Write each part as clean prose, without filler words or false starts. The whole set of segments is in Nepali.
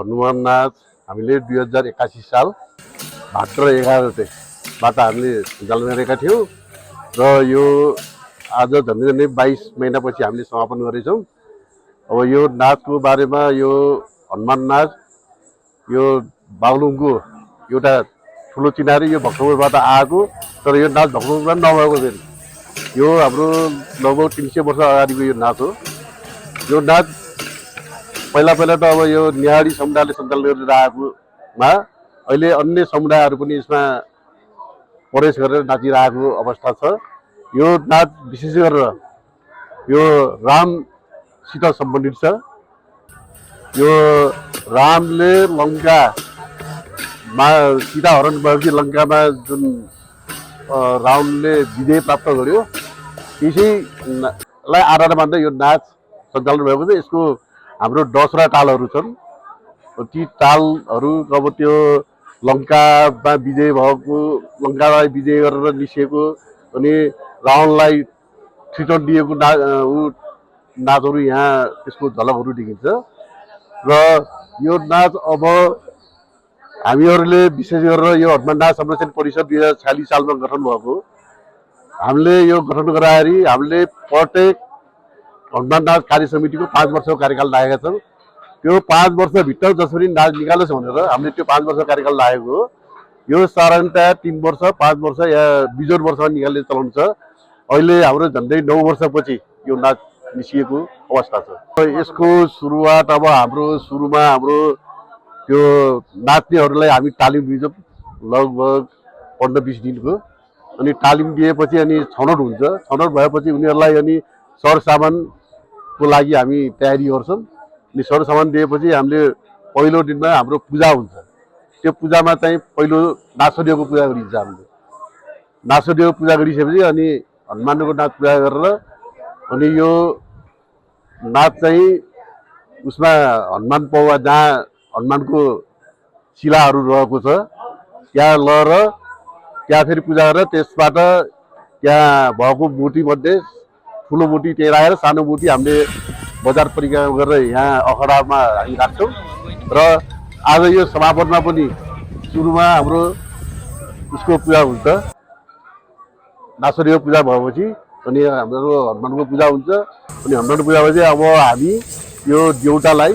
हनुमान नाच हामीले 2081 साल भाद्र 11बाट हामीले सञ्चालन गरेका थियौँ र यो आज झन्डै 22 महिनापछि हामीले समापन गरेछौँ। अब यो नाचको बारेमा यो हनुमान नाच यो बागलुङको एउटा ठुलो चिनारी यो भक्तपुरबाट आएको, तर यो नाच भक्तपुरमा नभएको फेरि यो हाम्रो लगभग 300 वर्ष अगाडिको यो नाच हो। यो नाच पहिला त अब यो नेहाडी समुदायले सञ्चालन गरेर आएकोमा अहिले अन्य समुदायहरू पनि यसमा प्रवेश गरेर नाचिरहेको अवस्था छ। यो नाच विशेष गरेर यो रामसित सम्बन्धित छ। यो रामले लङ्कामा सीता हरण भएपछि लङ्कामा जुन रावणले विजय प्राप्त गर्यो त्यसैलाई आधार मान्दै यो नाच सञ्चालन भएको छ। यसको हाम्रो 10वटा तालहरू छन्। ती तालहरू अब त्यो लङ्कामा विजय भएको, लङ्कालाई विजय गरेर निस्किएको अनि रावणलाई छिटो दिएको नाचहरू यहाँ त्यसको झलकहरू देखिन्छ। र यो नाच अब हामीहरूले विशेष गरेर यो हनुमान नाच संरक्षण परिषद 2046 सालमा गठन भएको। हामीले यो गठन गराएरी हामीले प्रत्येक हनुमान नाच कार्य समितिको 5 वर्षको कार्यकाल लागेका छौँ। त्यो 5 वर्षभित्र जसरी नाच निकालोस् भनेर हामीले त्यो 5 वर्ष कार्यकाल लागेको हो। यो साधारणतया 3 वर्ष 5 वर्ष या बिजोड वर्षमा निकाल्ने चलन छ। अहिले हाम्रो झन्डै 9 वर्षपछि यो नाच निस्किएको अवस्था छ। यसको सुरुवात अब सुरुमा हाम्रो त्यो नाच्नेहरूलाई हामी तालिम दिन्छौँ लगभग 15-20 दिनको। अनि तालिम दिएपछि अनि छनौट हुन्छ। छनौट भएपछि उनीहरूलाई अनि सरसामानको लागि हामी तयारी गर्छौँ। अनि सरसामान दिएपछि हामीले पहिलो दिनमा हाम्रो पूजा हुन्छ। त्यो पूजामा चाहिँ पहिलो नासोदेवको पूजा गरिन्छ। हामीले नासोदेवको पूजा गरिसकेपछि अनि हनुमानको नाच पूजा गरेर अनि यो नाच चाहिँ उसमा हनुमान पौवा जहाँ हनुमानको शिलाहरू रहेको छ त्यहाँ लगेर त्यहाँ फेरि पूजा गरेर त्यसबाट त्यहाँ भएको मूर्तिमध्ये ठुलो मूर्ति त्यहाँ राखेर सानो मूर्ति हामीले बजार परिक्रमा गरेर यहाँ अखडामा हामी राख्छौँ। र आज यो समापनमा पनि सुरुमा हाम्रो उसको पूजा हुन्छ, नासोदेव पूजा भएपछि अनि हाम्रो हनुमानको पूजा हुन्छ। अनि हनुमानको पूजा भएपछि अब हामी यो देउटालाई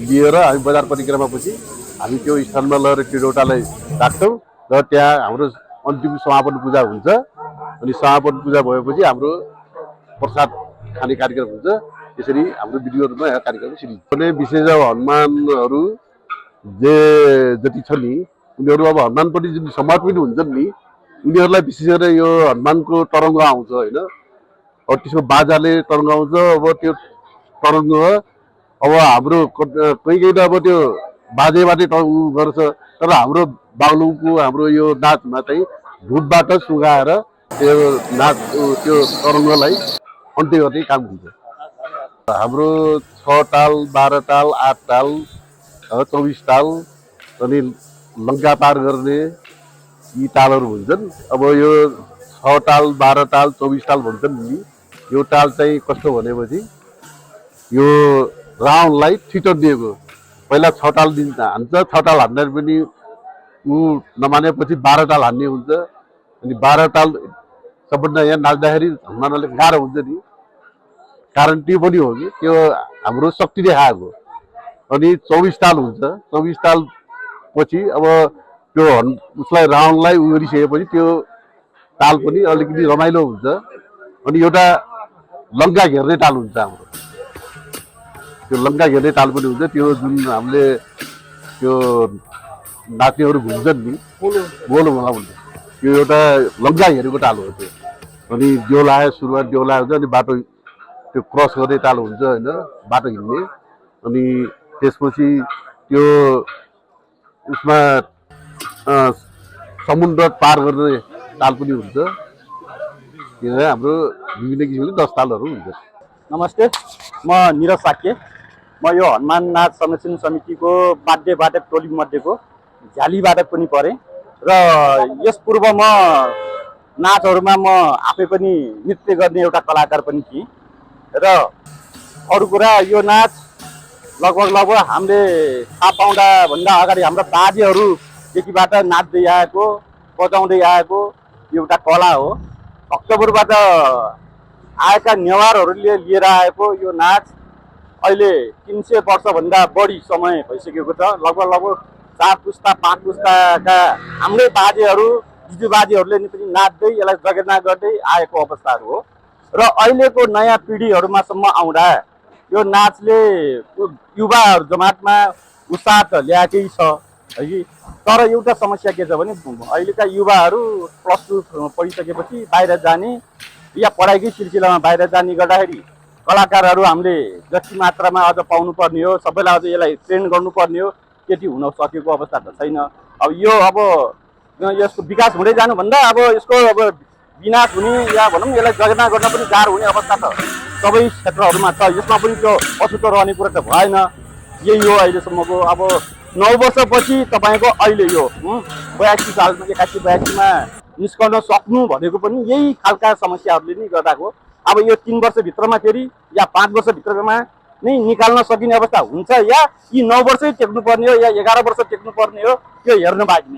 लिएर हामी बजार परिक्रमापछि हामी त्यो स्थानमा लगेर त्यो देउटालाई राख्छौँ र त्यहाँ हाम्रो अन्तिम समापन पूजा हुन्छ। अनि समापन पूजा भएपछि हाम्रो प्रसाद खाने कार्यक्रम हुन्छ। यसरी हाम्रो विधिहरूमा यहाँ कार्यक्रम सुरु हुन्छ। विशेष अब हनुमानहरू जति छ नि उनीहरू अब हनुमानप्रति जुन समर्पित हुन्छन् नि उनीहरूलाई विशेष गरेर यो हनुमानको तरङ्ग आउँछ होइन। अब त्यसको बाजाले तरङ्ग आउँछ। अब त्यो तरङ्ग अब हाम्रो कोही त अब त्यो बाजेबाटै उ गर्छ, तर हाम्रो बागलुङको हाम्रो यो नाचमा चाहिँ ढुटबाट सुगाएर त्यो नाच त्यो तरङ्गलाई अन्त्य गर्ने काम हुन्छ। हाम्रो 6 ताल 12 ताल 8 ताल 24 ताल अनि लङ्का पार गर्ने यी तालहरू हुन्छन्। अब यो 6 ताल 12 ताल 24 ताल भन्छन् नि। यो ताल चाहिँ कस्तो भनेपछि यो रावणलाई छिटो दिएको पहिला 6 ताल हान्छ। 6 ताल हान्दा पनि ऊ नमानेपछि 12 ताल हान्ने हुन्छ। अनि 12 ताल सबभन्दा यहाँ नाच्दाखेरि हनुमानले गाह्रो हुन्छ नि, कारण त्यो पनि हो कि त्यो हाम्रो शक्ति देखाएको। अनि 24 ताल हुन्छ। 24 ताल पछि अब त्यो उसलाई रावणलाई उ गरिसकेपछि त्यो ताल पनि अलिकति रमाइलो हुन्छ। अनि एउटा लङ्का घेर्ने ताल हुन्छ हाम्रो, त्यो लङ्का घेर्ने ताल पनि हुन्छ। त्यो जुन हामीले त्यो नाच्नेहरू घुम्छन् नि बोलो मलाई भन्छ त्यो एउटा लङ्का घेरेको ताल हो त्यो। अनि देउला सुरुवात देउला हुन्छ अनि बाटो त्यो क्रस गर्ने ताल हुन्छ होइन, बाटो हिँड्ने। अनि त्यसपछि त्यो उसमा समुद्र पार गर्ने ताल पनि हुन्छ। यो हाम्रो विभिन्न किसिमको 10 तालहरू हुन्छ। नमस्ते, म निरज साक्य। म यो हनुमान नाच संरक्षण समितिको वाद्य टोली मध्येको झ्यालीबाट पनि परेँ र यस पूर्व म नाचहरूमा म आफै पनि नृत्य गर्ने एउटा कलाकार पनि थिएँ। र अरू कुरा यो नाच लगभग हामीले थाहा पाउँदाभन्दा अगाडि हाम्रा बाजेहरूदेखिबाट नाच्दै आएको बजाउँदै आएको एउटा कला हो। अक्टोबरबाट आएका नेवारहरूले लिएर आएको यो नाच अहिले 300 वर्षभन्दा बढी समय भइसकेको छ। लगभग 4 पुस्ता 5 पुस्ताका हाम्रै बाजेहरू दिजुबाजेहरूले पनि नाच्दै यसलाई जगेर्ना गर्दै आएको अवस्थाहरू हो। र अहिलेको नयाँ पिँढीहरूमासम्म आउँदा यो नाचले युवाहरू जमातमा उत्साह त ल्याएकै छ है कि। तर एउटा समस्या के छ भने अहिलेका युवाहरू +2 पढिसकेपछि बाहिर जाने या पढाइकै सिलसिलामा बाहिर जाने गर्दाखेरि कलाकारहरू हामीले जति मात्रामा अझ पाउनुपर्ने हो, सबैलाई अझ यसलाई ट्रेन गर्नुपर्ने हो, त्यति हुन सकेको अवस्था त छैन। अब यो यसको विकास हुँदै जानुभन्दा अब यसको विनाश हुने या भनौँ यसलाई जगेर्ना गर्न पनि गाह्रो हुने अवस्था त सबै क्षेत्रहरूमा छ। यसमा पनि त्यो अछुतो रहने कुरा त भएन। यही हो अहिलेसम्मको। अब 9 वर्षपछि तपाईँको अहिले यो 82 सालमा 81-82मा निस्कन सक्नु भनेको पनि यही खालका समस्याहरूले नै गर्दाको। अब यो 3 वर्षभित्रमा फेरि या 5 वर्षभित्रमा नै निकाल्न सकिने अवस्था हुन्छ या यी 9 वर्षै टेक्नुपर्ने हो या 11 वर्ष टेक्नुपर्ने हो, त्यो हेर्न बाँकी नै